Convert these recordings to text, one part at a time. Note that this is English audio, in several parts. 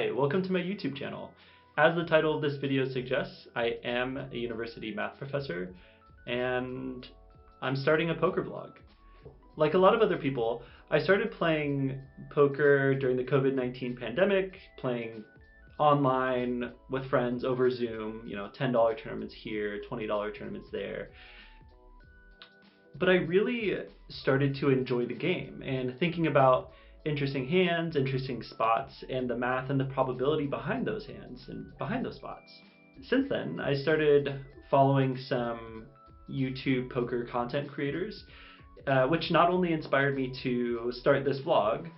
Hi, welcome to my YouTube channel. As the title of this video suggests, I am a university math professor and I'm starting a poker vlog. Like a lot of other people, I started playing poker during the COVID-19 pandemic, playing online with friends over Zoom, $10 tournaments here, $20 tournaments there. But I really started to enjoy the game and thinking about interesting hands, interesting spots, and the math and the probability behind those hands and behind those spots. Since then, I started following some YouTube poker content creators, which not only inspired me to start this vlog,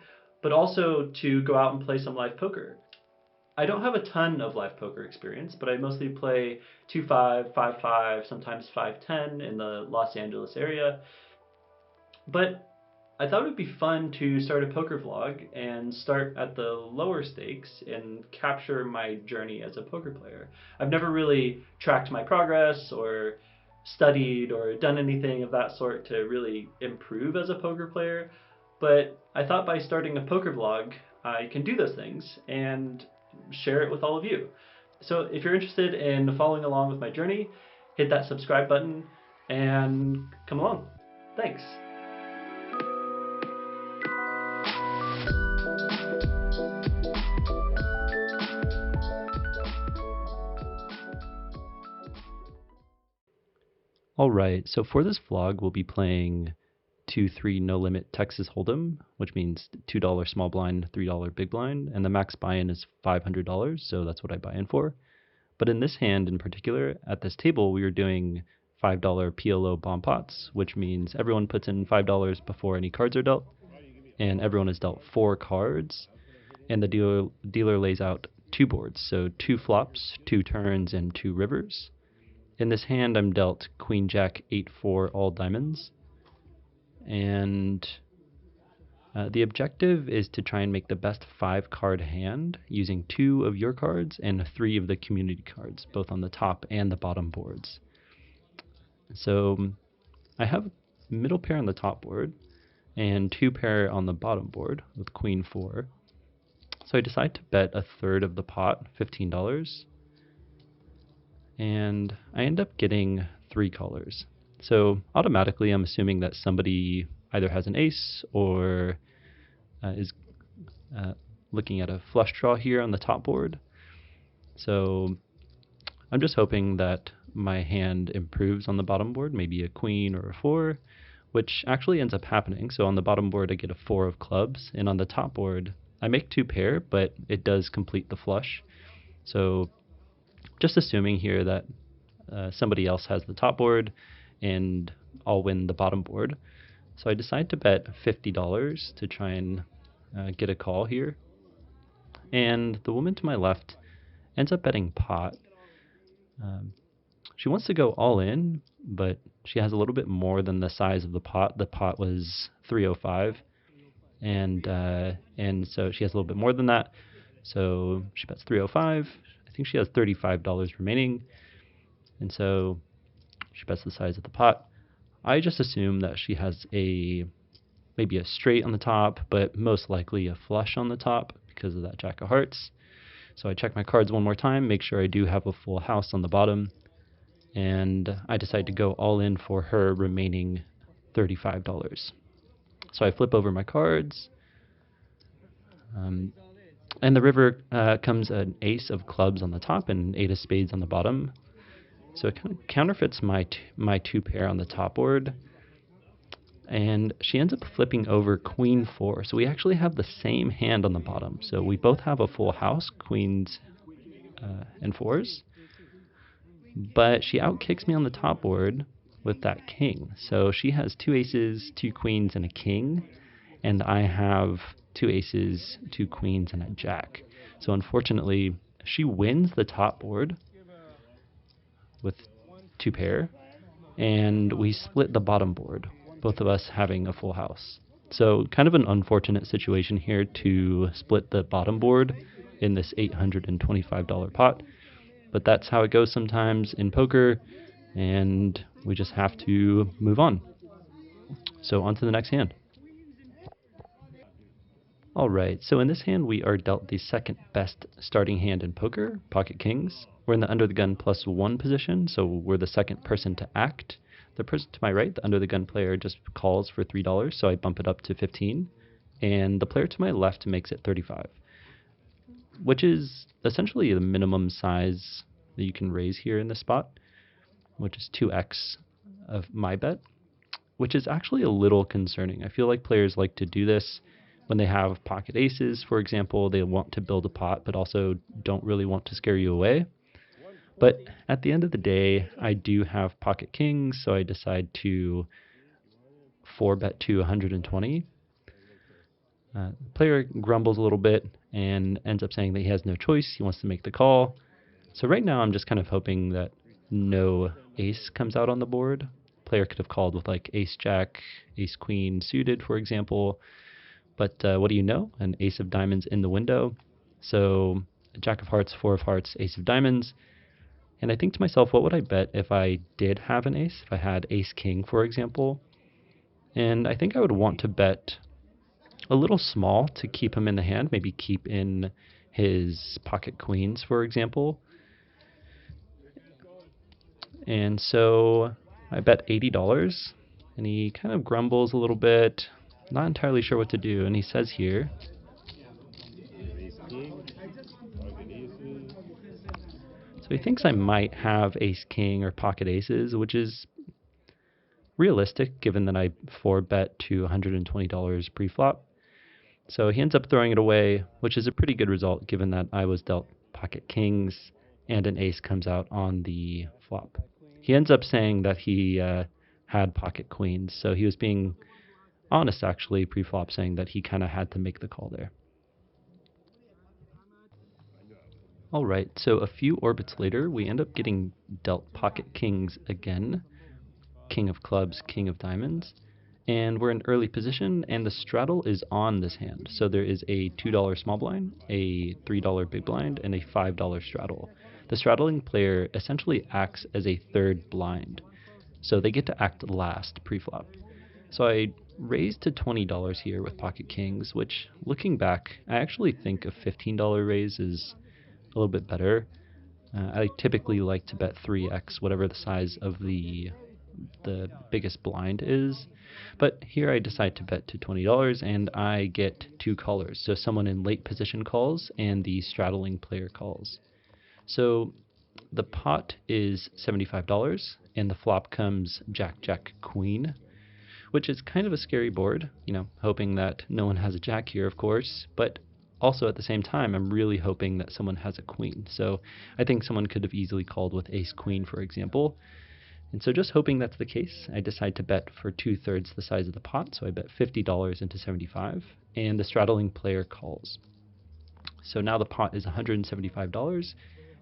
but also to go out and play some live poker. I don't have a ton of live poker experience, but I mostly play 2-5, 5-5, sometimes 5-10 in the Los Angeles area. But I thought it would be fun to start a poker vlog and start at the lower stakes and capture my journey as a poker player. I've never really tracked my progress or studied or done anything of that sort to really improve as a poker player, but I thought by starting a poker vlog, I can do those things and share it with all of you. So if you're interested in following along with my journey, hit that subscribe button and come along. Thanks. Alright, so for this vlog we'll be playing 2-3 no limit Texas Hold'em, which means $2 small blind, $3 big blind, and the max buy-in is $500, so that's what I buy in for. But in this hand in particular, at this table we are doing $5 PLO bomb pots, which means everyone puts in $5 before any cards are dealt, and everyone is dealt 4 cards, and the dealer lays out 2 boards, so 2 flops, 2 turns, and 2 rivers. In this hand I'm dealt Queen Jack 8-4 all diamonds, and the objective is to try and make the best 5 card hand using 2 of your cards and 3 of the community cards, both on the top and the bottom boards. So I have middle pair on the top board and 2 pair on the bottom board with Queen 4. So I decide to bet 1/3 of the pot, $15. And I end up getting 3 callers. So automatically I'm assuming that somebody either has an ace or is looking at a flush draw here on the top board. So I'm just hoping that my hand improves on the bottom board, maybe a queen or a 4, which actually ends up happening. So on the bottom board I get a 4 of clubs, and on the top board I make 2 pair, but it does complete the flush. So just assuming here that somebody else has the top board and I'll win the bottom board. So I decide to bet $50 to try and get a call here. And the woman to my left ends up betting pot. She wants to go all in, but she has a little bit more than the size of the pot. The pot was 305, and so she has a little bit more than that. So she bets 305. I think she has $35 remaining, and so she bets the size of the pot. I just assume that she has maybe a straight on the top, but most likely a flush on the top because of that Jack of Hearts. So I check my cards one more time, make sure I do have a full house on the bottom, and I decide to go all in for her remaining $35. So I flip over my cards. And the river comes an ace of clubs on the top and 8 of spades on the bottom. So it kind of counterfeits my 2 pair on the top board. And she ends up flipping over Queen 4. So we actually have the same hand on the bottom. So we both have a full house, queens and 4s. But she outkicks me on the top board with that king. So she has 2 aces, 2 queens, and a king. And I have 2 aces, 2 queens, and a jack. So unfortunately, she wins the top board with 2 pair, and we split the bottom board, both of us having a full house. So kind of an unfortunate situation here to split the bottom board in this $825 pot, but that's how it goes sometimes in poker, and we just have to move on. So on to the next hand. Alright, so in this hand we are dealt the second best starting hand in poker, pocket kings. We're in the under the gun +1 position, so we're the second person to act. The person to my right, the under the gun player, just calls for $3, so I bump it up to 15. And the player to my left makes it 35, which is essentially the minimum size that you can raise here in this spot, which is 2x of my bet, which is actually a little concerning. I feel like players like to do this when they have pocket aces, for example. They want to build a pot, but also don't really want to scare you away. But at the end of the day, I do have pocket kings, so I decide to 4-bet to 120. Player grumbles a little bit and ends up saying that he has no choice. He wants to make the call. So right now I'm just kind of hoping that no ace comes out on the board. Player could have called with like ace jack, ace queen suited, for example. But what do you know? An ace of diamonds in the window. So jack of hearts, 4 of hearts, ace of diamonds. And I think to myself, what would I bet if I did have an ace? If I had ace king, for example. And I think I would want to bet a little small to keep him in the hand, maybe keep in his pocket queens, for example. And so I bet $80, and he kind of grumbles a little bit, not entirely sure what to do, and he says here, so he thinks I might have ace king or pocket aces, which is realistic given that I 4-bet to $120 pre-flop. So he ends up throwing it away, which is a pretty good result given that I was dealt pocket kings and an ace comes out on the flop. He ends up saying that he had pocket queens, so he was being honest actually pre-flop, saying that he kind of had to make the call there. Alright, so a few orbits later, we end up getting dealt pocket kings again. King of clubs, king of diamonds. And we're in early position, and the straddle is on this hand. So there is a $2 small blind, a $3 big blind, and a $5 straddle. The straddling player essentially acts as a third blind, so they get to act last pre-flop. So I raised to $20 here with pocket kings, which, looking back, I actually think a $15 raise is a little bit better. I typically like to bet 3x, whatever the size of the biggest blind is, but here I decide to bet to $20 and I get 2 callers. So someone in late position calls and the straddling player calls. So the pot is $75 and the flop comes jack jack queen, which is kind of a scary board, hoping that no one has a jack here, of course, but also at the same time I'm really hoping that someone has a queen. So I think someone could have easily called with ace queen, for example. And so just hoping that's the case, I decide to bet for 2/3 the size of the pot, so I bet $50 into 75, and the straddling player calls. So now the pot is $175,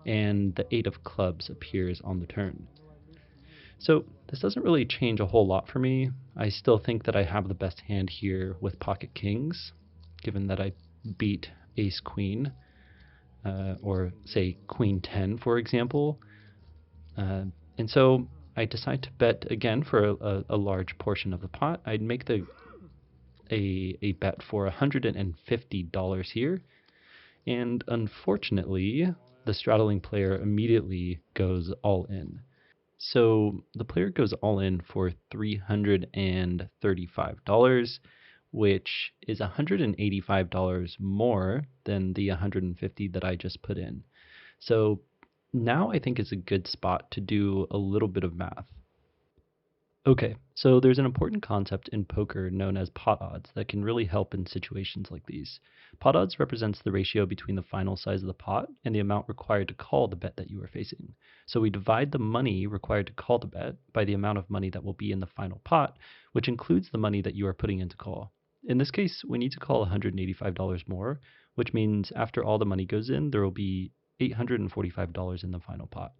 and the 8 of clubs appears on the turn. So this doesn't really change a whole lot for me. I still think that I have the best hand here with pocket kings, given that I beat ace queen, or say queen 10, for example. And so I decide to bet again for a large portion of the pot. I'd make a bet for $150 here, and unfortunately the straddling player immediately goes all in. So the player goes all in for $335, which is $185 more than the $150 that I just put in. So now I think it's a good spot to do a little bit of math. Okay, so there's an important concept in poker known as pot odds that can really help in situations like these. Pot odds represents the ratio between the final size of the pot and the amount required to call the bet that you are facing. So we divide the money required to call the bet by the amount of money that will be in the final pot, which includes the money that you are putting in to call. In this case, we need to call $185 more, which means after all the money goes in, there will be $845 in the final pot.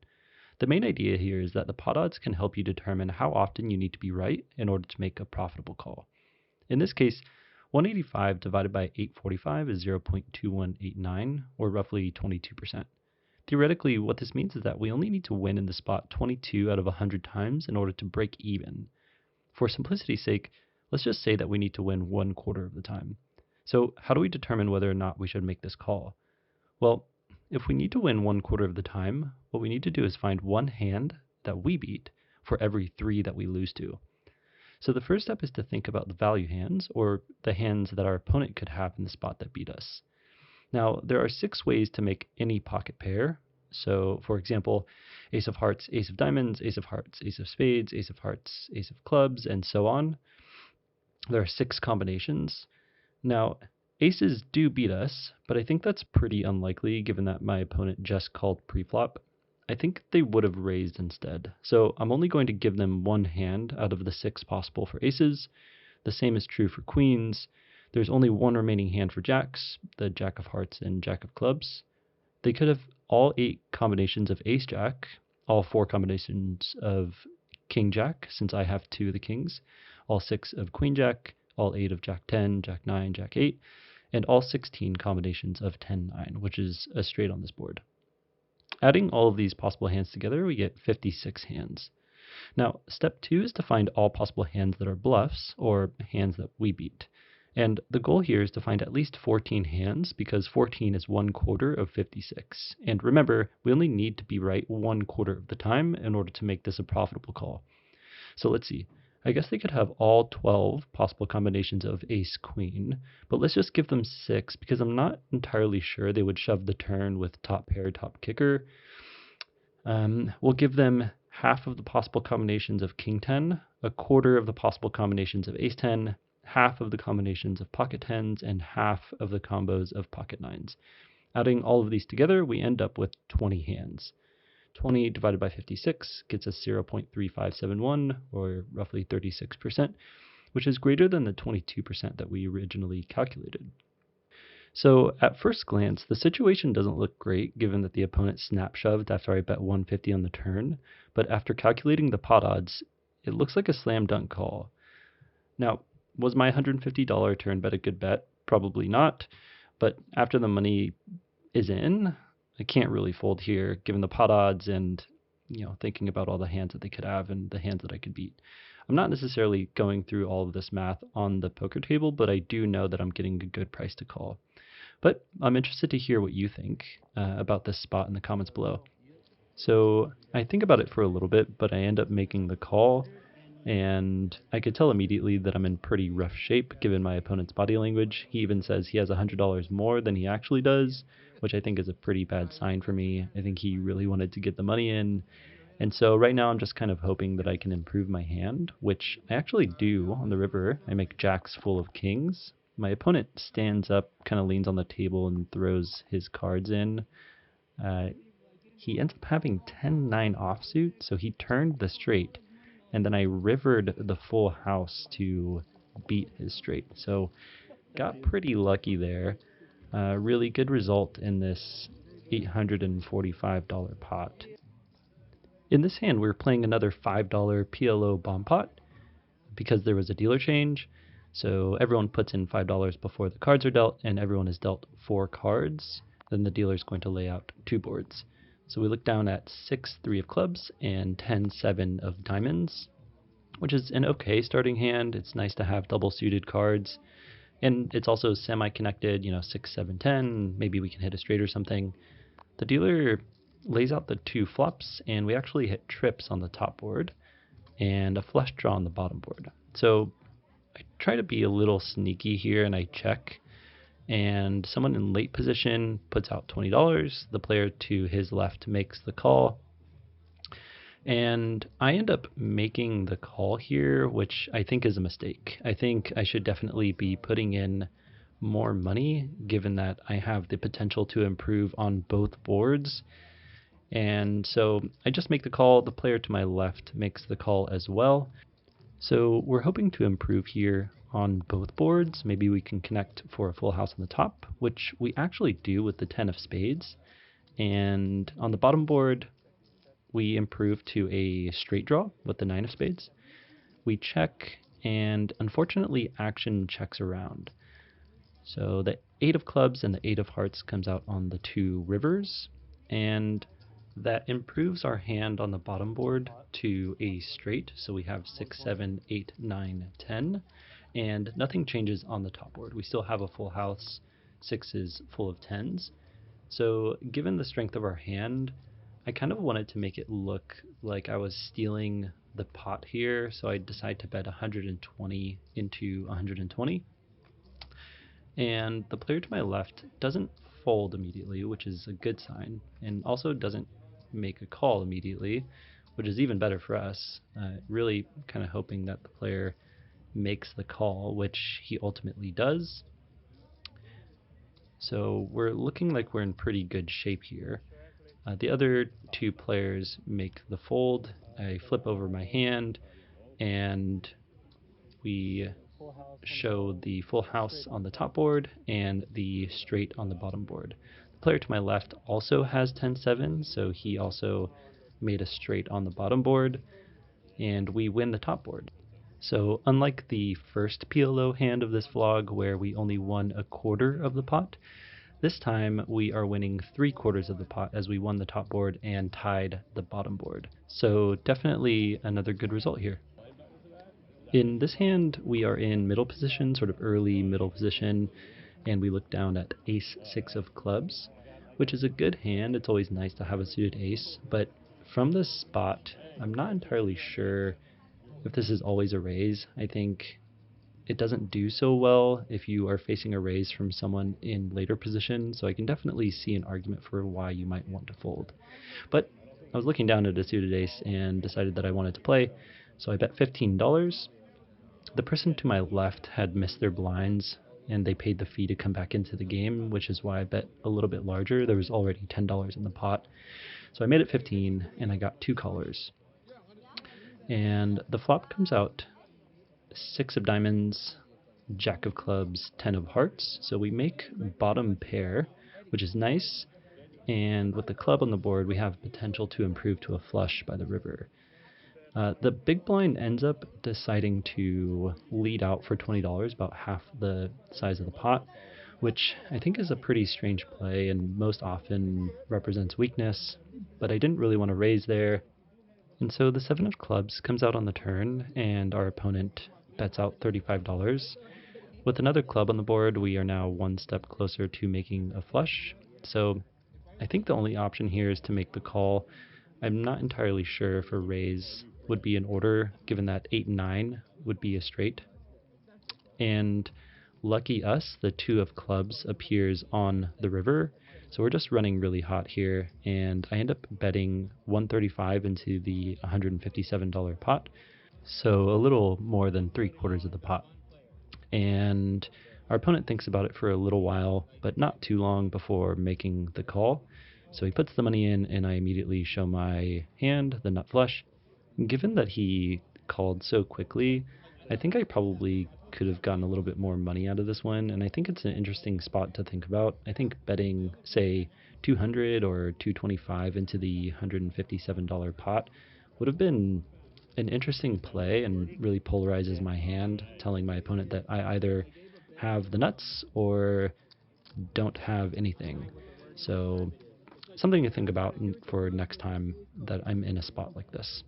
The main idea here is that the pot odds can help you determine how often you need to be right in order to make a profitable call. In this case, 185 divided by 845 is 0.2189, or roughly 22%. Theoretically, what this means is that we only need to win in the spot 22 out of 100 times in order to break even. For simplicity's sake, let's just say that we need to win 1/4 of the time. So how do we determine whether or not we should make this call? Well, if we need to win 1/4 of the time, what we need to do is find one hand that we beat for every 3 that we lose to. So the first step is to think about the value hands, or the hands that our opponent could have in the spot that beat us. Now, there are 6 ways to make any pocket pair. So, for example, ace of hearts, ace of diamonds, ace of hearts, ace of spades, ace of hearts, ace of clubs, and so on. There are 6 combinations. Now, aces do beat us, but I think that's pretty unlikely given that my opponent just called preflop. I think they would have raised instead. So I'm only going to give them one hand out of the 6 possible for aces. The same is true for queens. There's only one remaining hand for jacks, the jack of hearts and jack of clubs. They could have all 8 combinations of ace jack, all 4 combinations of king jack, since I have 2 of the kings, all 6 of queen jack, all 8 of jack 10, jack 9, jack 8, and all 16 combinations of 10-9, which is a straight on this board. Adding all of these possible hands together, we get 56 hands. Now, step 2 is to find all possible hands that are bluffs, or hands that we beat. And the goal here is to find at least 14 hands, because 14 is 1/4 of 56. And remember, we only need to be right 1/4 of the time in order to make this a profitable call. So let's see. I guess they could have all 12 possible combinations of ace-queen, but let's just give them 6 because I'm not entirely sure they would shove the turn with top pair, top kicker. We'll give them half of the possible combinations of king 10, 1/4 of the possible combinations of ace 10, half of the combinations of pocket 10s, and half of the combos of pocket 9s. Adding all of these together, we end up with 20 hands. 20 divided by 56 gets us 0.3571, or roughly 36%, which is greater than the 22% that we originally calculated. So at first glance, the situation doesn't look great given that the opponent snap shoved after I bet 150 on the turn, but after calculating the pot odds, it looks like a slam dunk call. Now, was my $150 turn bet a good bet? Probably not, but after the money is in, I can't really fold here given the pot odds and thinking about all the hands that they could have and the hands that I could beat. I'm not necessarily going through all of this math on the poker table, but I do know that I'm getting a good price to call. But I'm interested to hear what you think about this spot in the comments below. So I think about it for a little bit, but I end up making the call, and I could tell immediately that I'm in pretty rough shape given my opponent's body language. He even says he has $100 more than he actually does, which I think is a pretty bad sign for me. I think he really wanted to get the money in. And so right now I'm just kind of hoping that I can improve my hand, which I actually do on the river. I make jacks full of kings. My opponent stands up, kind of leans on the table and throws his cards in. He ends up having 10-9 offsuit, so he turned the straight, and then I rivered the full house to beat his straight. So got pretty lucky there. Really good result in this $845 pot. In this hand, we're playing another $5 PLO bomb pot because there was a dealer change. So everyone puts in $5 before the cards are dealt, and everyone is dealt 4 cards. Then the dealer is going to lay out 2 boards. So we look down at 6-3 of clubs and 10-7 of diamonds, which is an okay starting hand. It's nice to have double suited cards, and it's also semi-connected, 6-7-10. Maybe we can hit a straight or something. The dealer lays out the 2 flops, and we actually hit trips on the top board and a flush draw on the bottom board. So I try to be a little sneaky here, and I check, and someone in late position puts out $20. The player to his left makes the call, and I end up making the call here, which I think is a mistake. I think I should definitely be putting in more money given that I have the potential to improve on both boards. And so I just make the call. The player to my left makes the call as well. So we're hoping to improve here on both boards. Maybe we can connect for a full house on the top, which we actually do with the 10 of spades. And on the bottom board, we improve to a straight draw with the 9 of spades. We check, and unfortunately action checks around. So the 8 of clubs and the 8 of hearts comes out on the 2 rivers, and that improves our hand on the bottom board to a straight. So we have 6, 7, 8, 9, 10. and nothing changes on the top board. We still have a full house, sixes full of tens. So given the strength of our hand, I kind of wanted to make it look like I was stealing the pot here, so I decided to bet 120 into 120. And the player to my left doesn't fold immediately, which is a good sign, and also doesn't make a call immediately, which is even better for us. Really kind of hoping that the player makes the call, which he ultimately does. So we're looking like we're in pretty good shape here. The other two players make the fold. I flip over my hand, and we show the full house on the top board and the straight on the bottom board. The player to my left also has 10-7, so he also made a straight on the bottom board, and we win the top board. So unlike the first PLO hand of this vlog where we only won a quarter of the pot, this time we are winning 3/4 of the pot as we won the top board and tied the bottom board. So definitely another good result here. In this hand, we are in middle position, sort of early middle position, and we look down at ace 6 of clubs, which is a good hand. It's always nice to have a suited ace, but from this spot, I'm not entirely sure if this is always a raise. I think it doesn't do so well if you are facing a raise from someone in later position, so I can definitely see an argument for why you might want to fold. But I was looking down at a suited ace and decided that I wanted to play, so I bet $15. The person to my left had missed their blinds, and they paid the fee to come back into the game, which is why I bet a little bit larger. There was already $10 in the pot. So I made it 15, and I got 2 callers. And the flop comes out 6 of diamonds, jack of clubs, 10 of hearts. So we make bottom pair, which is nice. And with the club on the board, we have potential to improve to a flush by the river. The big blind ends up deciding to lead out for $20, about half the size of the pot, which I think is a pretty strange play and most often represents weakness, but I didn't really want to raise there. And so the 7 of clubs comes out on the turn, and our opponent bets out $35. With another club on the board, we are now one step closer to making a flush. So I think the only option here is to make the call. I'm not entirely sure if a raise would be in order, given that 8 and 9 would be a straight. And lucky us, the 2 of clubs appears on the river, so we're just running really hot here, and I end up betting $135 into the $157 pot, so a little more than 3/4 of the pot. And our opponent thinks about it for a little while, but not too long before making the call. So he puts the money in, and I immediately show my hand, the nut flush. Given that he called so quickly, I think I probably could have gotten a little bit more money out of this one, and I think it's an interesting spot to think about. I think betting, say, 200 or 225 into the $157 pot would have been an interesting play and really polarizes my hand, telling my opponent that I either have the nuts or don't have anything. So something to think about for next time that I'm in a spot like this.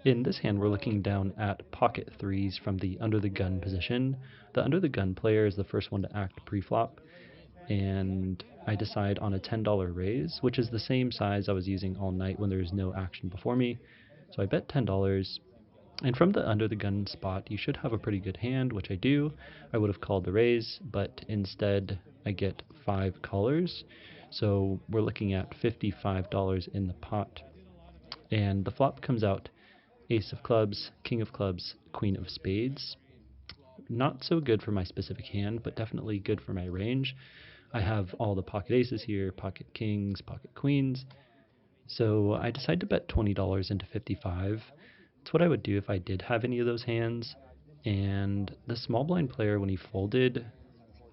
In this hand, we're looking down at pocket threes from the under the gun position. The under the gun player is the first one to act pre-flop, and I decide on a $10 raise, which is the same size I was using all night when there was no action before me. So I bet $10, and from the under the gun spot, you should have a pretty good hand, which I do. I would have called the raise, but instead I get 5 callers. So we're looking at $55 in the pot, and the flop comes out ace of clubs, king of clubs, queen of spades. Not so good for my specific hand, but definitely good for my range. I have all the pocket aces here, pocket kings, pocket queens. So I decide to bet $20 into 55. It's what I would do if I did have any of those hands. And the small blind player, when he folded,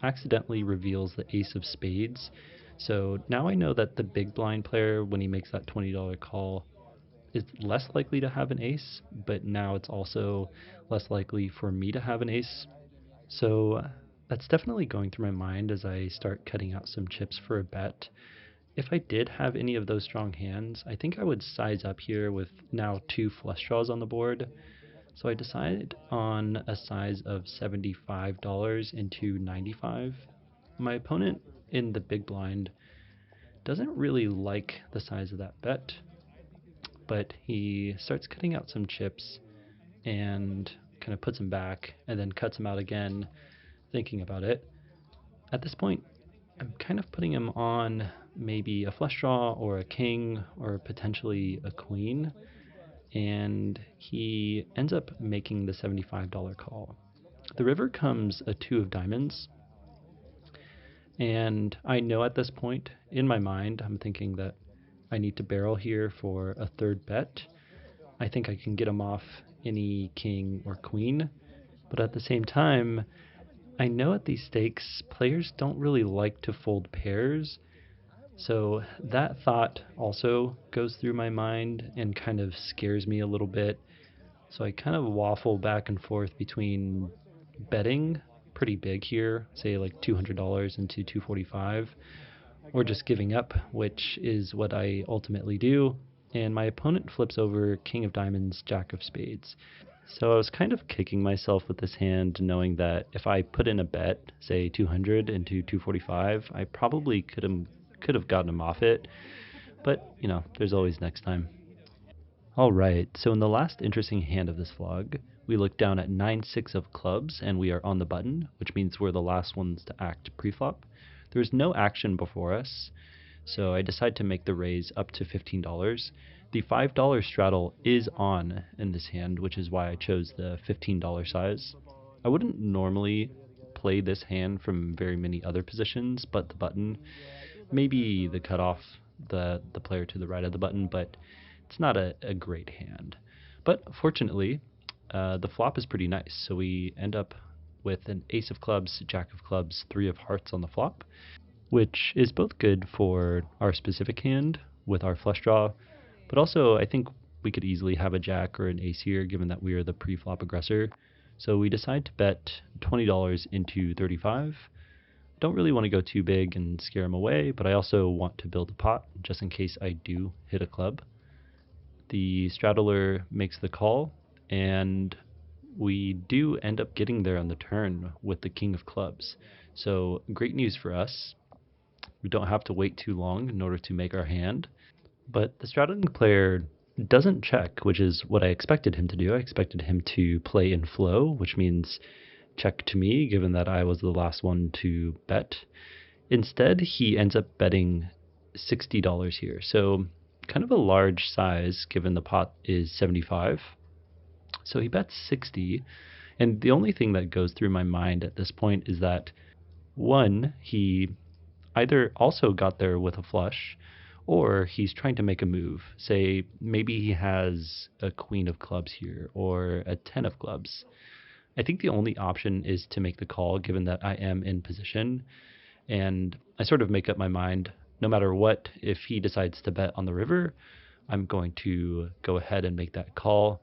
accidentally reveals the ace of spades. So now I know that the big blind player, when he makes that $20 call, is less likely to have an ace, but now it's also less likely for me to have an ace. So that's definitely going through my mind as I start cutting out some chips for a bet. If I did have any of those strong hands, I think I would size up here with now 2 flush draws on the board. So I decide on a size of $75 into 95. My opponent in the big blind doesn't really like the size of that bet, but he starts cutting out some chips and kind of puts them back and then cuts them out again, thinking about it. At this point, I'm kind of putting him on maybe a flush draw or a king or potentially a queen, and he ends up making the $75 call. The river comes a two of diamonds, and I know at this point in my mind I'm thinking that I need to barrel here for a third bet. I think I can get him off any king or queen, but at the same time, I know at these stakes players don't really like to fold pairs, so that thought also goes through my mind and kind of scares me a little bit. So I kind of waffle back and forth between betting pretty big here, say like $200 into 245, or just giving up, which is what I ultimately do. And my opponent flips over King of Diamonds, Jack of Spades. So I was kind of kicking myself with this hand, knowing that if I put in a bet, say 200 into 245, I probably could have gotten him off it. But there's always next time. All right, so in the last interesting hand of this vlog, we look down at 9-6 of clubs and we are on the button, which means we're the last ones to act pre-flop. There's no action before us, so I decide to make the raise up to $15. The $5 straddle is on in this hand, which is why I chose the $15 size. I wouldn't normally play this hand from very many other positions, but the button, maybe the cutoff, the player to the right of the button, but it's not a great hand. But fortunately, the flop is pretty nice. So we end up with an ace of clubs, jack of clubs, three of hearts on the flop, which is both good for our specific hand with our flush draw, but also I think we could easily have a jack or an ace here given that we are the pre-flop aggressor. So we decide to bet $20 into 35. Don't really want to go too big and scare him away, but I also want to build a pot just in case I do hit a club. The straddler makes the call, and we do end up getting there on the turn with the king of clubs. So great news for us. We don't have to wait too long in order to make our hand. But the straddling player doesn't check, which is what I expected him to do. I expected him to play in flow, which means check to me, given that I was the last one to bet. Instead, he ends up betting $60 here. So kind of a large size given the pot is 75. So he bets 60, and the only thing that goes through my mind at this point is that one, he either also got there with a flush or he's trying to make a move. Say maybe he has a queen of clubs here or a 10 of clubs. I think the only option is to make the call given that I am in position, and I sort of make up my mind no matter what, if he decides to bet on the river, I'm going to go ahead and make that call.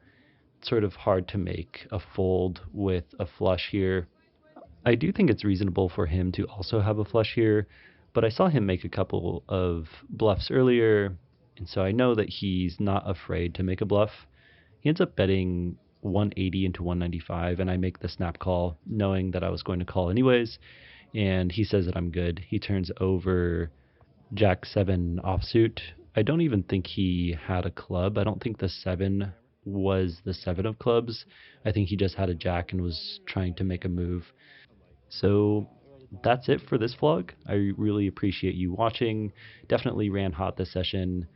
It's sort of hard to make a fold with a flush here. I do think it's reasonable for him to also have a flush here, but I saw him make a couple of bluffs earlier, and so I know that he's not afraid to make a bluff. He ends up betting 180 into 195, and I make the snap call knowing that I was going to call anyways, and he says that I'm good. He turns over Jack 7 offsuit. I don't even think he had a club. I don't think the 7 was the 7 of clubs. I think he just had a jack and was trying to make a move. So that's it for this vlog. I really appreciate you watching. Definitely ran hot this session.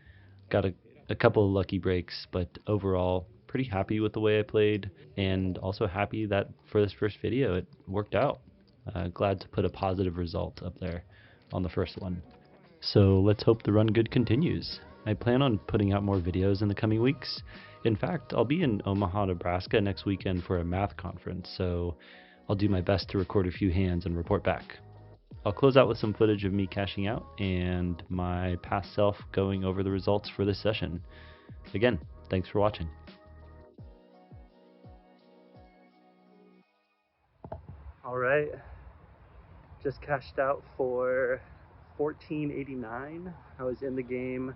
Got a couple of lucky breaks, but overall pretty happy with the way I played, and also happy that for this first video it worked out. Glad to put a positive result up there on the first one. So let's hope the run good continues. I plan on putting out more videos in the coming weeks. In fact, I'll be in Omaha, Nebraska next weekend for a math conference, so I'll do my best to record a few hands and report back. I'll close out with some footage of me cashing out and my past self going over the results for this session. Again, thanks for watching. All right, just cashed out for $14.89. I was in the game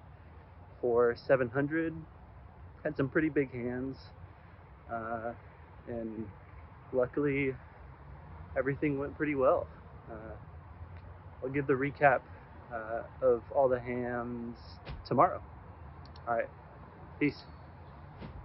for 700. Had some pretty big hands. and luckily everything went pretty well. I'll give the recap of all the hams tomorrow. All right, peace.